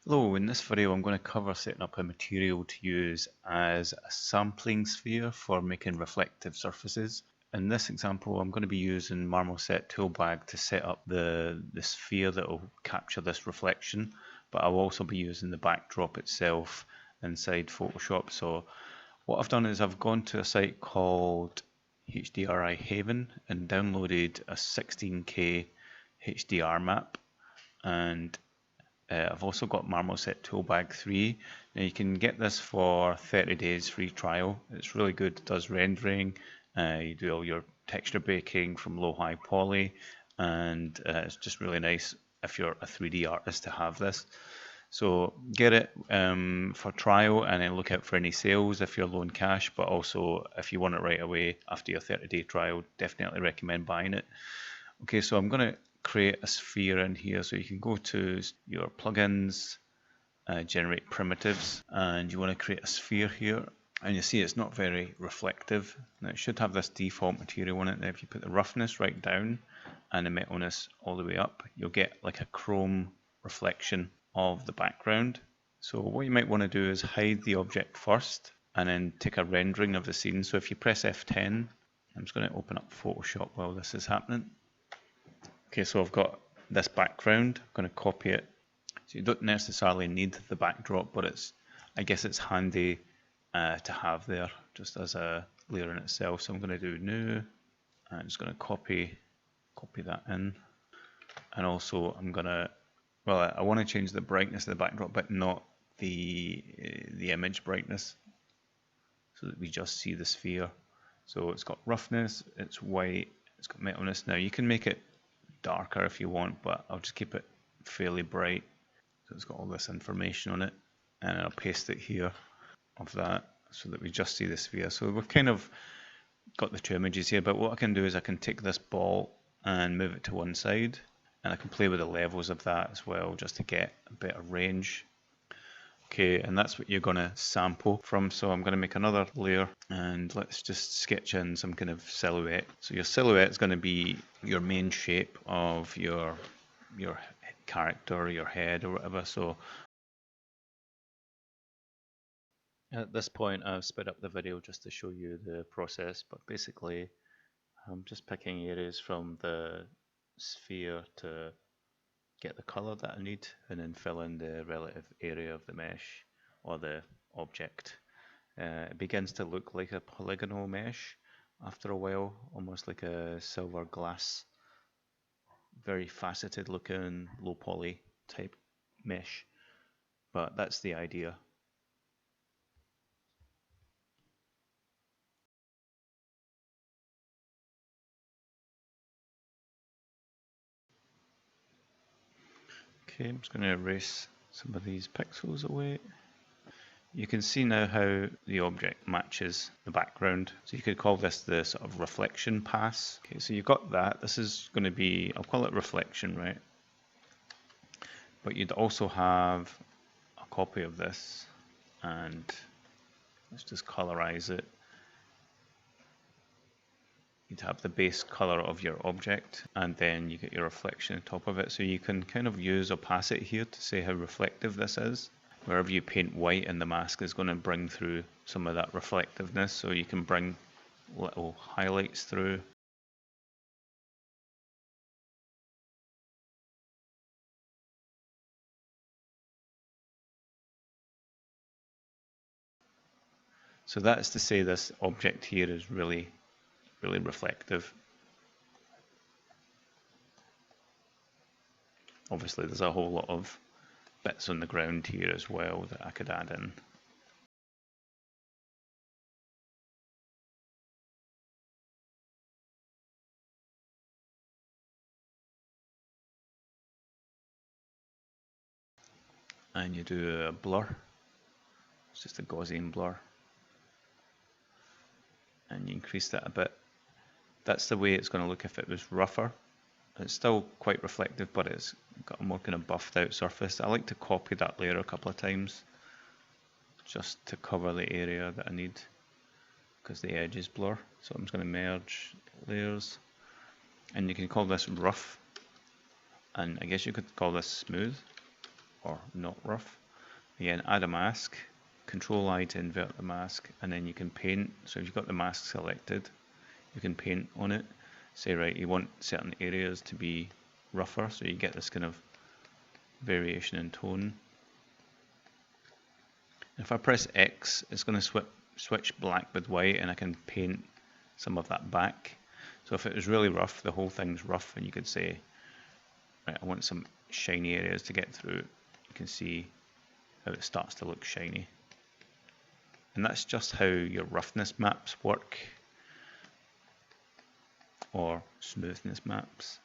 Hello, in this video I'm going to cover setting up a material to use as a sampling sphere for making reflective surfaces. In this example I'm going to be using Marmoset Toolbag to set up the sphere that will capture this reflection, but I'll also be using the backdrop itself inside Photoshop. So what I've done is I've gone to a site called HDR Haven and downloaded a 16K HDR map, and I've also got Marmoset Toolbag 3. Now you can get this for 30 days free trial. It's really good. It does rendering. You do all your texture baking from low-high poly, and it's just really nice if you're a 3D artist to have this. So get it for trial, and then look out for any sales if you're low in cash, but also if you want it right away after your 30-day trial, definitely recommend buying it. Okay, so I'm going to create a sphere in here, so you can go to your plugins, generate primitives, and you want to create a sphere here, and you see it's not very reflective. Now it should have this default material on it. Now if you put the roughness right down and the metalness all the way up, you'll get like a chrome reflection of the background. So what you might want to do is hide the object first and then take a rendering of the scene. So if you press F10, I'm just going to open up Photoshop while this is happening. Okay, so I've got this background. I'm going to copy it. So you don't necessarily need the backdrop, but I guess it's handy to have there just as a layer in itself. So I'm going to do new. I'm just going to copy that in, and also I'm going to, well, I want to change the brightness of the backdrop, but not the image brightness, so that we just see the sphere. So it's got roughness, it's white, it's got metalness. Now you can make it darker if you want, but I'll just keep it fairly bright. So it's got all this information on it, and I'll paste it here of that so that we just see the sphere. So we've kind of got the two images here, but what I can do is I can take this ball and move it to one side, and I can play with the levels of that as well just to get a bit of range. Okay, and that's what you're going to sample from. So I'm going to make another layer, and let's just sketch in some kind of silhouette. So your silhouette is going to be your main shape of your character, your head or whatever. So at this point I've sped up the video just to show you the process, but basically I'm just picking areas from the sphere to get the color that I need, and then fill in the relative area of the mesh or the object. It begins to look like a polygonal mesh after a while, almost like a silver glass, very faceted looking low poly type mesh, but that's the idea. Okay, I'm just going to erase some of these pixels away. You can see now how the object matches the background. So you could call this the sort of reflection pass. Okay, so you've got that. This is going to be, I'll call it reflection, right? But you'd also have a copy of this, and let's just colorize it. You'd have the base color of your object, and then you get your reflection on top of it. So you can kind of use opacity here to say how reflective this is. Wherever you paint white in the mask is going to bring through some of that reflectiveness, so you can bring little highlights through. So that's to say this object here is really reflective. Obviously there's a whole lot of bits on the ground here as well that I could add in. And you do a blur. It's just a Gaussian blur, and you increase that a bit. That's the way it's going to look if it was rougher. It's still quite reflective, but it's got a more kind of buffed out surface. I like to copy that layer a couple of times just to cover the area that I need, because the edges blur. So I'm just going to merge layers, and you can call this rough, and I guess you could call this smooth. or not rough. Again, add a mask, Control I to invert the mask, and then you can paint. So if you've got the mask selected, you can paint on it. Say, right, you want certain areas to be rougher, so you get this kind of variation in tone. If I press X, it's going to switch black with white, and I can paint some of that back. So if it was really rough, the whole thing's rough, and you could say, right, I want some shiny areas to get through. You can see how it starts to look shiny. And that's just how your roughness maps work, or smoothness maps.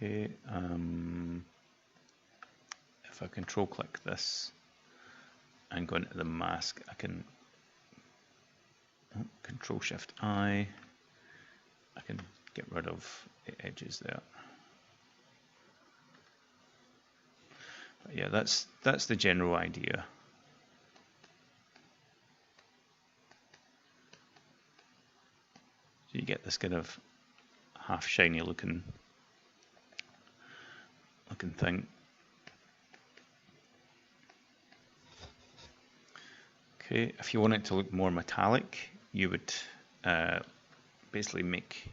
Okay, if I control click this and go into the mask, I can Control Shift I can get rid of the edges there. But yeah, that's the general idea. So you get this kind of half shiny looking thing. Okay, if you want it to look more metallic, you would basically make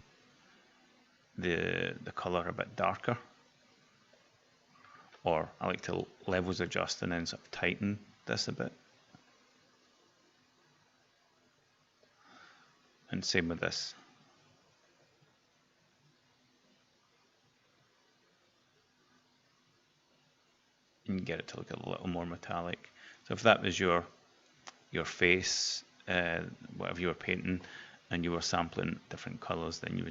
the color a bit darker. Or I like to levels adjust and then sort of tighten this a bit. And same with this. You can get it to look a little more metallic. So if that was your face, whatever you were painting, and you were sampling different colors, then you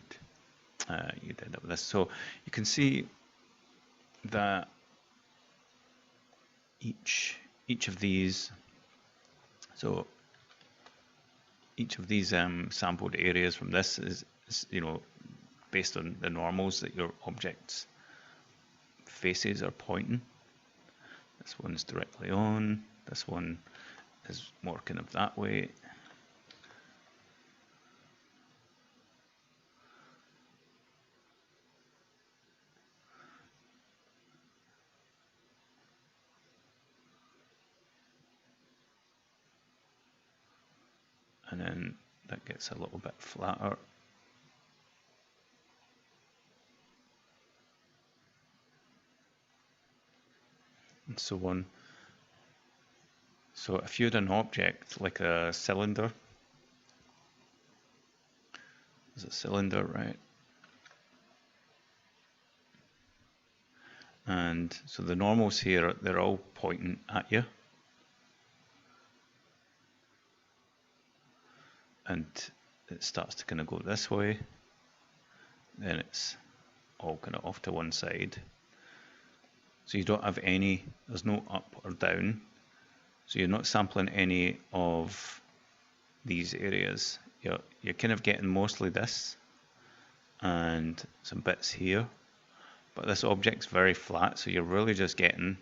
did it with this. So you can see that each of these, so each of these sampled areas from this is based on the normals that your object's faces are pointing. This one's directly on, this one is more kind of that way. And then that gets a little bit flatter. And so on. So if you had an object like a cylinder, is a cylinder, right? And so the normals here, they're all pointing at you. And it starts to kind of go this way. Then it's all kind of off to one side. So you don't have any, there's no up or down. So you're not sampling any of these areas. You're kind of getting mostly this and some bits here. But this object's very flat, so you're really just getting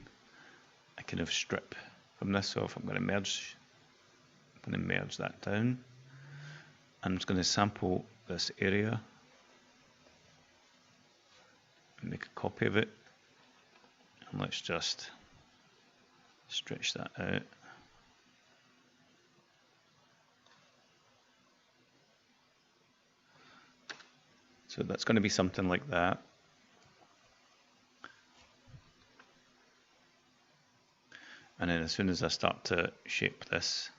a kind of strip from this. So if I'm going to merge that down. I'm just going to sample this area and make a copy of it. And let's just stretch that out. So that's going to be something like that. And then as soon as I start to shape this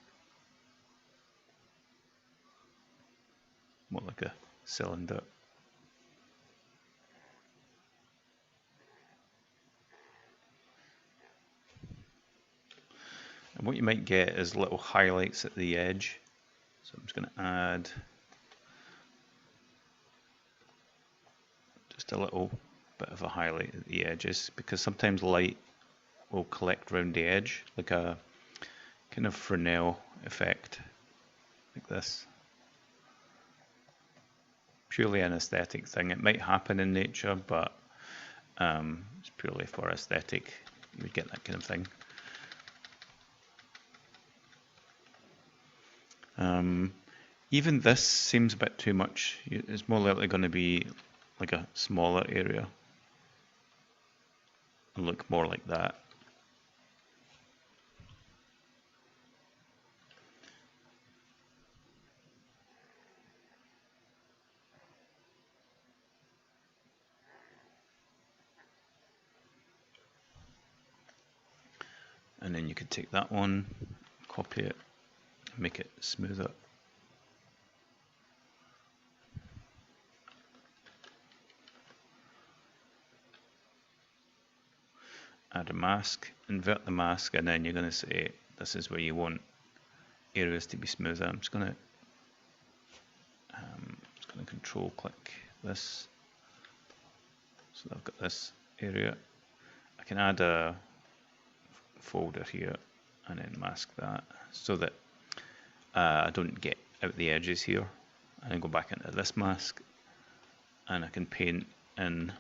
more like a cylinder, and what you might get is little highlights at the edge. So I'm just going to add just a little bit of a highlight at the edges, because sometimes light will collect around the edge, like a kind of Fresnel effect, like this. Purely an aesthetic thing. It might happen in nature, but it's purely for aesthetic. You would get that kind of thing. Even this seems a bit too much. It's more likely going to be like a smaller area and look more like that. And then you could take that one, copy it, make it smoother. Add a mask, invert the mask, and then you're going to say this is where you want areas to be smoother. I'm just going to control click this. So I've got this area. I can add a folder here and then mask that so that I don't get out the edges here. And then go back into this mask and I can paint in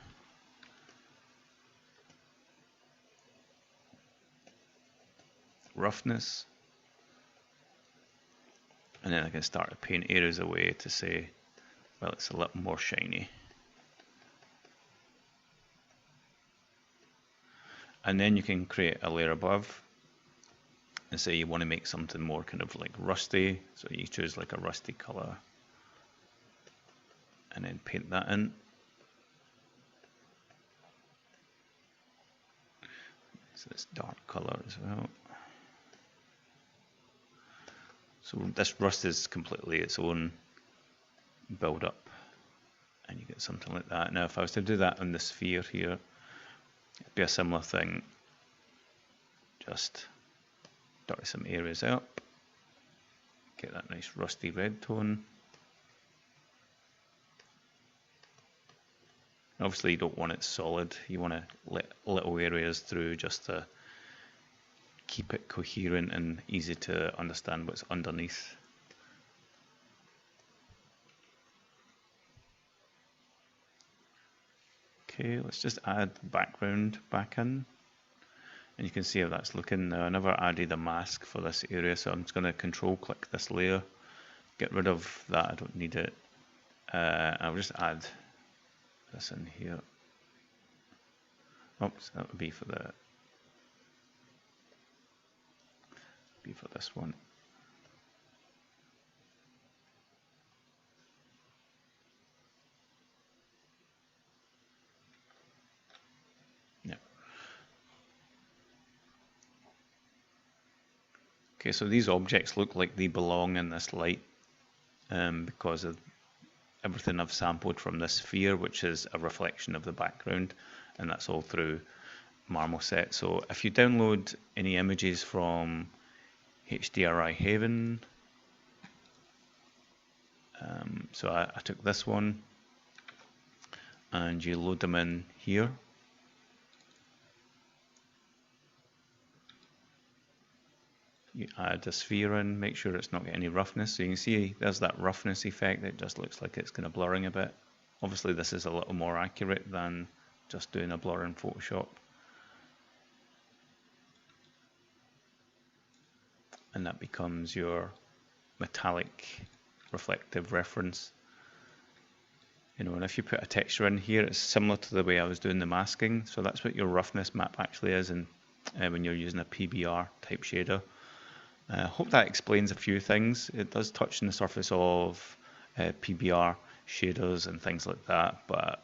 roughness, and then I can start to paint areas away to say, well, it's a little more shiny. And then you can create a layer above and say you want to make something more kind of like rusty, so you choose like a rusty color and then paint that in. So this dark color as well. So this rust is completely its own build up, and you get something like that. Now if I was to do that on the sphere here, it'd be a similar thing. Just dirty some areas up, get that nice rusty red tone. Obviously you don't want it solid, you want to let little areas through just to keep it coherent and easy to understand what's underneath. Okay, let's just add background back in, and you can see how that's looking. Now I never added a mask for this area, so I'm just going to control click this layer, get rid of that, I don't need it. I'll just add this in here. Oops, that would be for this one. Yeah. Okay, so these objects look like they belong in this light because of everything I've sampled from this sphere, which is a reflection of the background, and that's all through Marmoset. So if you download any images from HDR Haven, so I took this one, and you load them in here. You add a sphere in, make sure it's not got any roughness. So you can see there's that roughness effect. It just looks like it's kind of blurring a bit. Obviously this is a little more accurate than just doing a blur in Photoshop. And that becomes your metallic reflective reference. You know, and if you put a texture in here, it's similar to the way I was doing the masking. So that's what your roughness map actually is, and when you're using a PBR type shader. I hope that explains a few things. It does touch on the surface of PBR shaders and things like that, but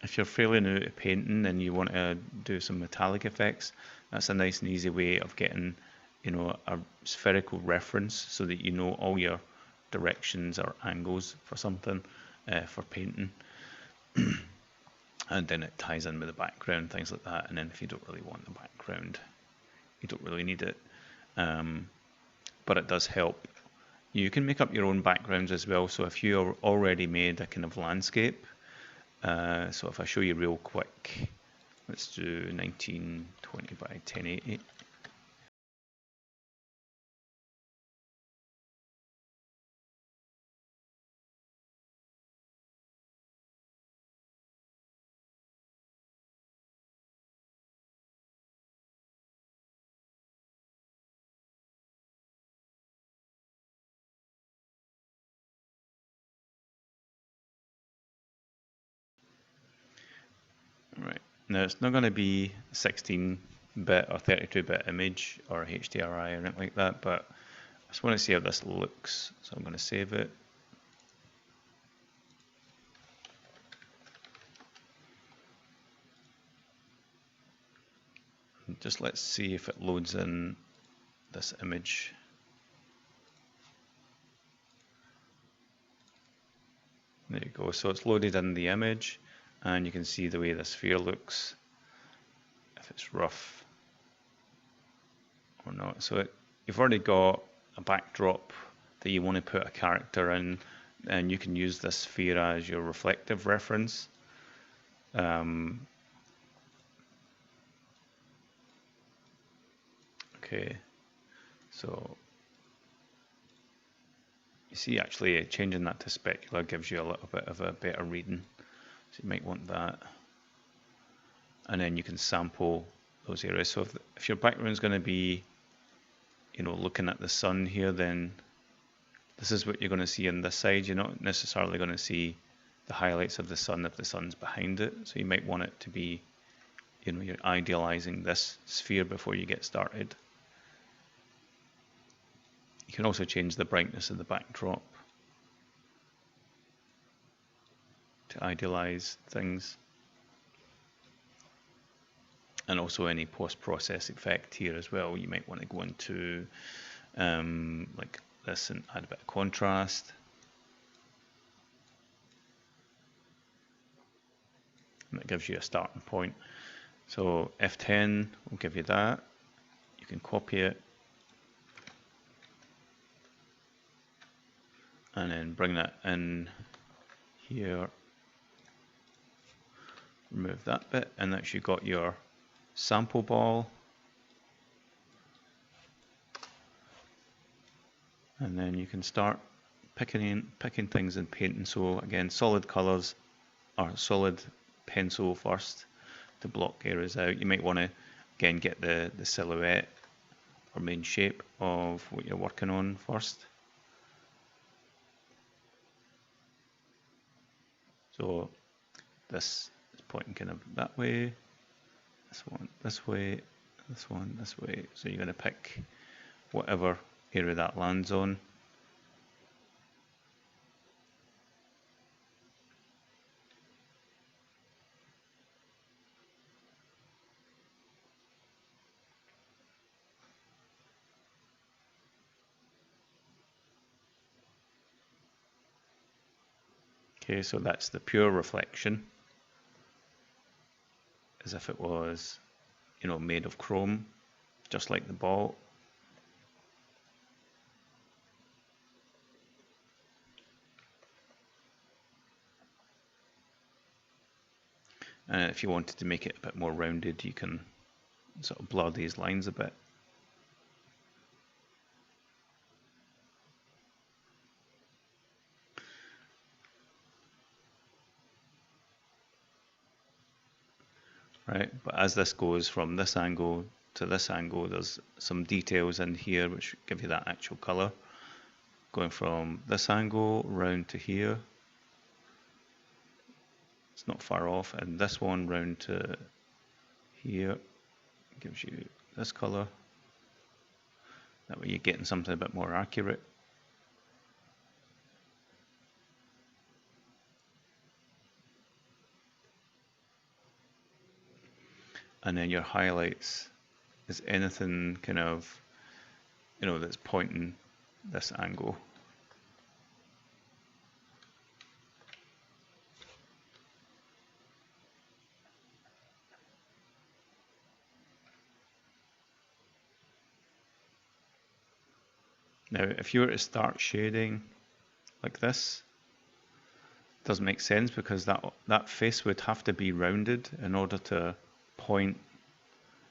if you're fairly new to painting and you want to do some metallic effects, that's a nice and easy way of getting, you know, a spherical reference so that you know all your directions or angles for something for painting. And then it ties in with the background, things like that. And then if you don't really want the background, you don't really need it. But it does help. You can make up your own backgrounds as well. So if you already made a kind of landscape, so if I show you real quick, let's do 1920 by 1080. Now it's not going to be 16-bit or 32-bit image or HDR or anything like that, but I just want to see how this looks, so I'm going to save it. And just let's see if it loads in this image. There you go, so it's loaded in the image, and you can see the way the sphere looks, if it's rough or not. So you've already got a backdrop that you want to put a character in, and you can use this sphere as your reflective reference. Okay, so you see actually changing that to specular gives you a little bit of a better reading, so you might want that. And then you can sample those areas. So if your background is going to be, you know, looking at the sun here, then this is what you're going to see on this side. You're not necessarily going to see the highlights of the sun if the sun's behind it. So you might want it to be, you know, you're idealizing this sphere before you get started. You can also change the brightness of the backdrop to idealize things. And also any post-process effect here as well. You might want to go into like this and add a bit of contrast. And that gives you a starting point. So F10 will give you that. You can copy it and then bring that in here. Remove that bit, and that's you got your sample ball, and then you can start picking things and painting. So again, solid colors or solid pencil first to block areas out. You might want to again get the silhouette or main shape of what you're working on first. So this is pointing kind of that way. This one this way, this one this way. So you're going to pick whatever area that lands on. Okay, so that's the pure reflection, as if it was, you know, made of chrome, just like the ball. And if you wanted to make it a bit more rounded, you can sort of blur these lines a bit. Right, but as this goes from this angle to this angle, there's some details in here which give you that actual color. Going from this angle round to here, it's not far off, and this one round to here gives you this color. That way you're getting something a bit more accurate. And then your highlights is anything kind of, you know, that's pointing this angle. Now, if you were to start shading like this, it doesn't make sense because that face would have to be rounded in order to point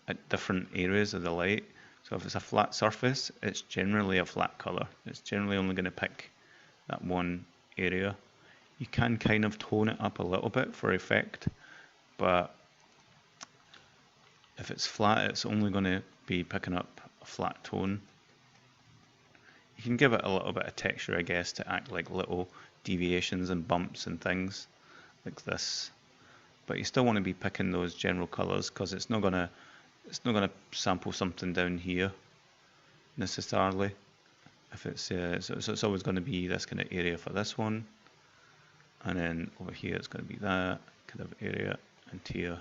at different areas of the light. So if it's a flat surface, it's generally a flat color. It's generally only going to pick that one area. You can kind of tone it up a little bit for effect, but if it's flat, it's only going to be picking up a flat tone. You can give it a little bit of texture, I guess, to act like little deviations and bumps and things like this. but you still want to be picking those general colors because it's not gonna sample something down here necessarily. If it's so it's always going to be this kind of area for this one, and then over here it's going to be that kind of area, and here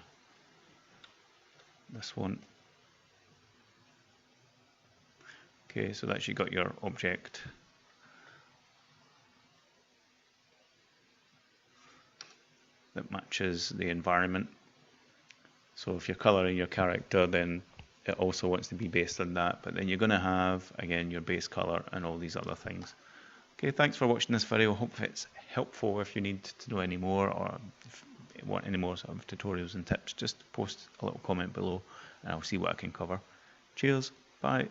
this one. Okay, so that's you got your object. That matches the environment. So if you're coloring your character, then it also wants to be based on that, but then you're going to have, again, your base color and all these other things. Okay, thanks for watching this video. I hope it's helpful. If you need to know any more, or if you want any more sort of tutorials and tips, just post a little comment below and I'll see what I can cover. Cheers, bye.